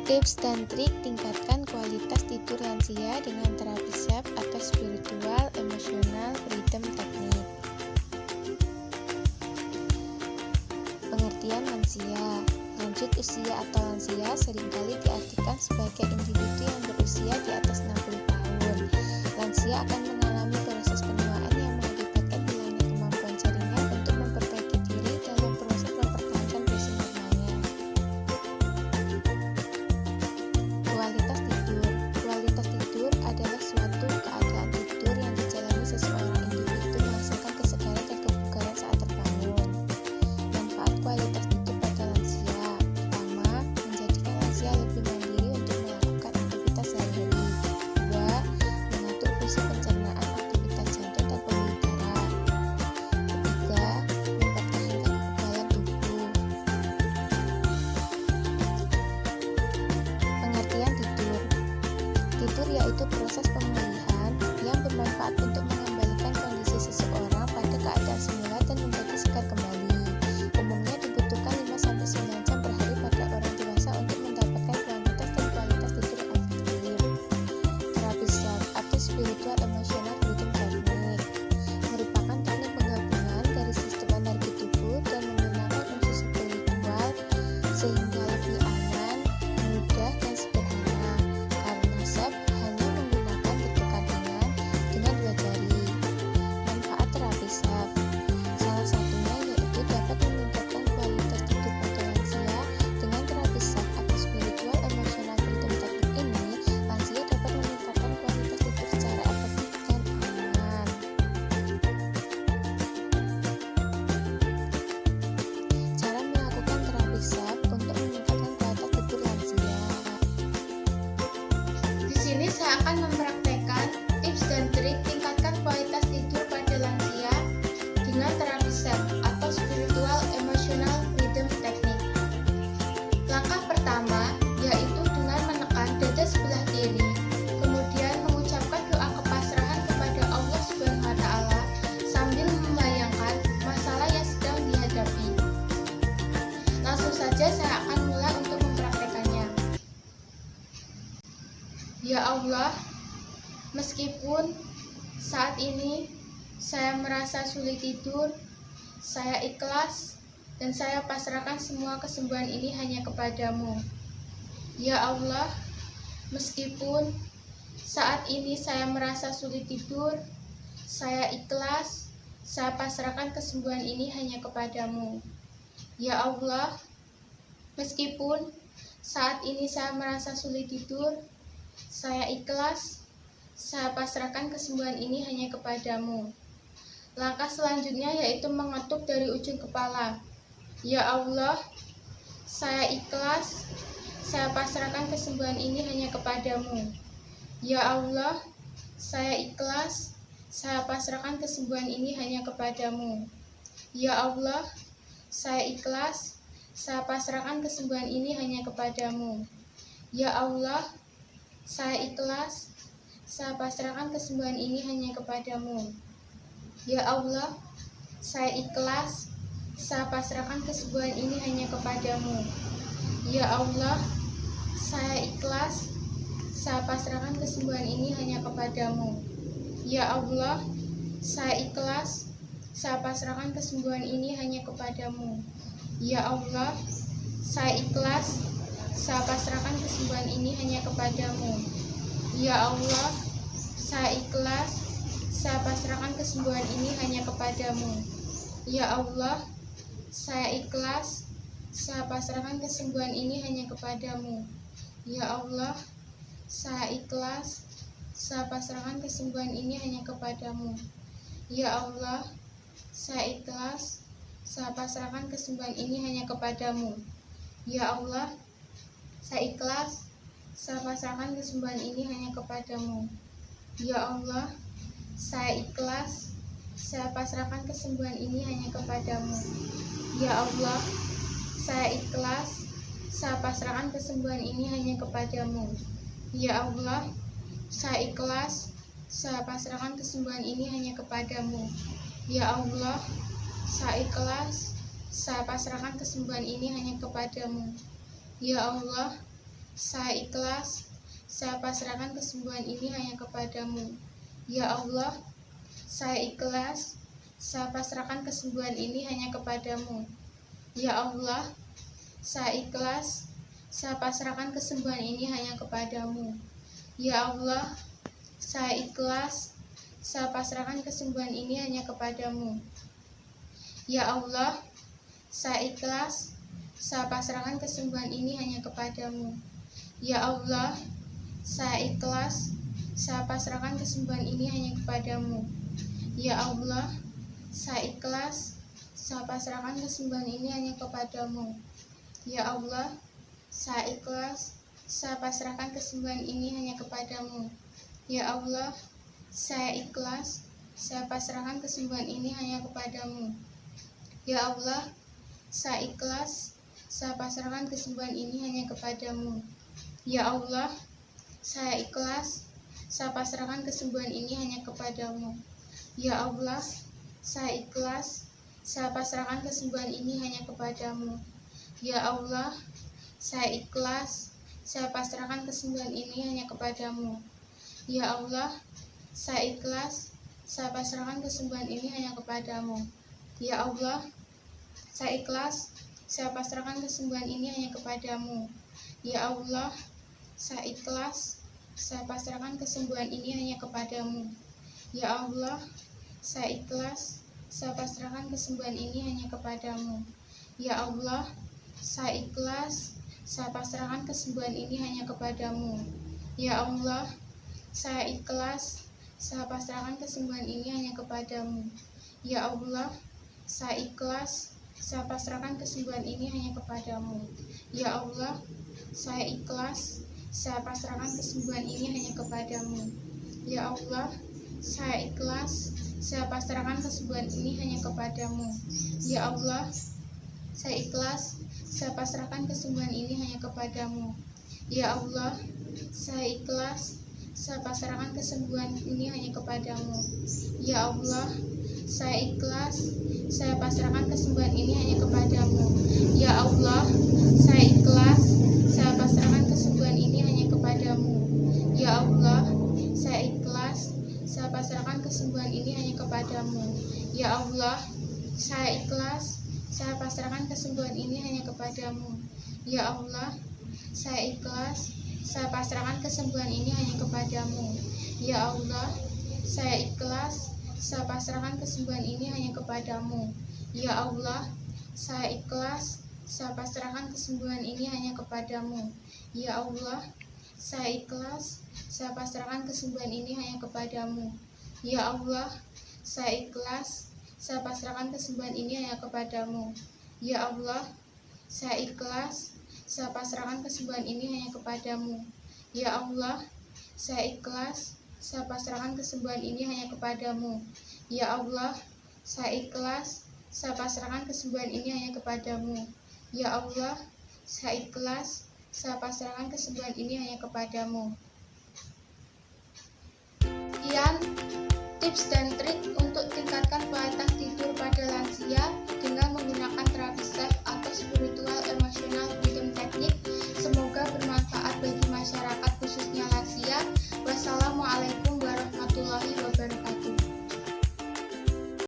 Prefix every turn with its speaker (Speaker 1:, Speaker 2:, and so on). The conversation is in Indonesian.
Speaker 1: Tips dan trik tingkatkan kualitas tidur lansia dengan terapi SEP atau spiritual, emotional, rhythm teknik. Pengertian lansia. Lanjut usia atau lansia seringkali diartikan sebagai individu yang berusia di atas 60 tahun. Lansia akan mengalami proses penuaan yang mengakibatkan hilangnya kemampuan jaringan untuk memperbaiki diri dalam proses mempertahankan fungsi normalnya. Kualitas tidur. Kualitas tidur adalah suatu keadaan tidur yang dijalani seseorang individu menghasilkan kesegaran dan kebugaran saat terbangun. Manfaat kualitas tidur pada lansia. Pertama, menjadikan lansia lebih mandiri untuk melakukan aktivitas sehari-hari. Kedua, mengatur fungsi pencernaan, aktivitas jantung dan pembuluh darah. Ketiga, mempertahankan kekebalan tubuh. Pengertian tidur. Tidur yaitu proses pemulihan yang bermanfaat untuk mengembalikan kondisi seseorang pada keadaan semula dan menjadi segar kembali. Umumnya dibutuhkan 5-9 jam per hari pada orang dewasa untuk mendapatkan kuantitas dan kualitas tidur yang efektif. Terapi SEP atau spiritual emotional rhythm technique merupakan teknik penggabungan dari sistem energi tubuh dan menggunakan unsur spiritual sehingga lebih aman, mudah, dan sederhana. Karena SEP hanya menggunakan ketukan tangan dengan 2 jari. Manfaat terapi SEP. Salah satunya yaitu dapat meningkatkan kualitas tidur pada lansia. Dengan terapi SEP atau spiritual emotional rhythm technique ini, lansia dapat meningkatkan kualitas tidur secara efektif dan aman. Cara melakukan terapi SEP untuk meningkatkan kualitas tidur lansia. Di sini saya akan mempraktekkan tips dan trik tingkatkan kualitas tidur pada lansia dengan terapi SEP atau spiritual emotional rhythm technique. Langkah pertama yaitu dengan menekan dada sebelah kiri, kemudian mengucapkan doa kepasrahan kepada Allah Subhanahu wa Ta'ala sambil membayangkan masalah yang sedang dihadapi. Langsung saja saya akan mulai untuk mempraktekannya. Ya Allah, meskipun saat ini saya merasa sulit tidur, saya ikhlas dan saya pasrahkan semua kesembuhan ini hanya kepadamu. Ya Allah, meskipun saat ini saya merasa sulit tidur, saya ikhlas, saya pasrahkan kesembuhan ini hanya kepadamu. Ya Allah, meskipun saat ini saya merasa sulit tidur, saya ikhlas, saya pasrahkan kesembuhan ini hanya kepadamu. Langkah selanjutnya yaitu mengetuk dari ujung kepala. Ya Allah, saya ikhlas, saya pasrahkan kesembuhan ini hanya kepadamu. Ya Allah, saya ikhlas, saya pasrahkan kesembuhan ini hanya kepadamu. Ya Allah, saya ikhlas, saya pasrahkan kesembuhan ini hanya kepadamu. Ya Allah, saya ikhlas, saya pasrahkan kesembuhan ini hanya kepadamu. Ya Allah, saya ikhlas, saya pasrahkan kesembuhan ini hanya kepadamu. Ya Allah, saya ikhlas, saya pasrahkan kesembuhan ini hanya kepadamu. Ya Allah, saya ikhlas, saya pasrahkan kesembuhan ini hanya kepadamu. Ya Allah, saya ikhlas, saya pasrahkan kesembuhan ini hanya kepadamu. Ya Allah, saya ikhlas, saya pasrahkan kesembuhan ini hanya kepadamu. Ya Allah, saya ikhlas, saya pasrahkan kesembuhan ini hanya kepadamu. Ya Allah, saya ikhlas, saya pasrahkan kesembuhan ini hanya kepadamu. Ya Allah, saya ikhlas, saya pasrahkan kesembuhan ini hanya kepadamu. Ya Allah, saya ikhlas, saya pasrahkan kesembuhan ini hanya kepadamu. Ya Allah, saya ikhlas, saya pasrahkan kesembuhan ini hanya kepadamu. Ya Allah, saya ikhlas, saya pasrahkan kesembuhan ini hanya kepadamu. Ya Allah, saya ikhlas, saya pasrahkan kesembuhan ini hanya kepadamu. Ya Allah, saya ikhlas, saya pasrahkan kesembuhan ini hanya kepadamu. Ya Allah, saya ikhlas, saya pasrahkan kesembuhan ini hanya kepadamu. Ya Allah, saya ikhlas, saya pasrahkan kesembuhan ini hanya kepadamu. Ya Allah, saya ikhlas, saya pasrahkan kesembuhan ini hanya kepadamu. Ya Allah, saya ikhlas, saya pasrahkan kesembuhan ini hanya kepadamu. Ya Allah, saya ikhlas, saya pasrahkan kesembuhan ini hanya kepadamu. Ya Allah, saya ikhlas, saya pasrahkan kesembuhan ini hanya kepadamu. Ya Allah, saya ikhlas, saya pasrahkan kesembuhan ini hanya kepadamu. Ya Allah, saya ikhlas, saya pasrahkan kesembuhan ini hanya kepadamu. Ya Allah, saya ikhlas, saya pasrahkan kesembuhan ini hanya kepadamu. Ya Allah, saya ikhlas, saya pasrahkan kesembuhan ini hanya kepadamu. Ya Allah, saya ikhlas, saya pasrahkan kesembuhan ini hanya kepadamu. Ya Allah, saya ikhlas, saya pasrahkan kesembuhan ini hanya kepadamu. Ya Allah, saya ikhlas, saya pasrahkan kesembuhan ini hanya kepadamu. Ya Allah, saya ikhlas, saya pasrahkan kesembuhan ini hanya kepadamu. Ya Allah, saya ikhlas, saya pasrahkan kesembuhan ini hanya kepadamu. Ya Allah, saya ikhlas, saya pasrahkan kesembuhan ini hanya kepadamu. Ya Allah, saya ikhlas, saya pasrahkan kesembuhan ini hanya kepadamu. Ya Allah, saya ikhlas, saya pasrahkan kesembuhan ini hanya kepadamu. Ya Allah, saya ikhlas, saya pasrahkan kesembuhan ini hanya kepadamu. Ya Allah, saya ikhlas, saya pasrahkan kesembuhan ini hanya kepadamu. Ya Allah, saya ikhlas, saya pasrahkan kesembuhan ini hanya kepadamu. Ya Allah, saya ikhlas, saya pasrahkan kesembuhan ini hanya kepadamu. Ya Allah, saya ikhlas, saya pasrahkan kesembuhan ini hanya kepadamu. Ya Allah, saya ikhlas, saya pasrahkan kesembuhan ini hanya kepadamu. Ya Allah, saya ikhlas, saya pasrahkan kesembuhan ini hanya kepadamu. Ya Allah, saya ikhlas, saya pasrahkan kesembuhan ini hanya kepadamu. Ya Allah, saya ikhlas, saya pasrahkan kesembuhan ini hanya kepadamu. Ya Allah, saya ikhlas, saya pasrahkan kesembuhan ini hanya kepadamu. Ya Allah, saya ikhlas, saya pasrahkan kesembuhan ini hanya kepadamu. Ya Allah, saya ikhlas, saya pasrahkan kesembuhan ini hanya kepadamu. Ya Allah, saya ikhlas, saya pasrahkan kesembuhan ini hanya kepadamu. Ya Allah, saya ikhlas, saya pasrahkan kesembuhan ini hanya kepadamu. Ya Allah, saya ikhlas, saya pasrahkan kesembuhan ini hanya kepadamu. Ya Allah, saya ikhlas, saya pasrahkan kesembuhan ini hanya kepadamu. Ya Allah, saya ikhlas, saya pasrahkan kesembuhan ini hanya kepadamu. Ya Allah, saya ikhlas, saya pasrahkan kesembuhan ini hanya kepadamu. Ya Allah, saya ikhlas, saya pasrahkan kesembuhan ini hanya kepadamu. Sekian tips dan trik untuk tingkatkan kualitas diri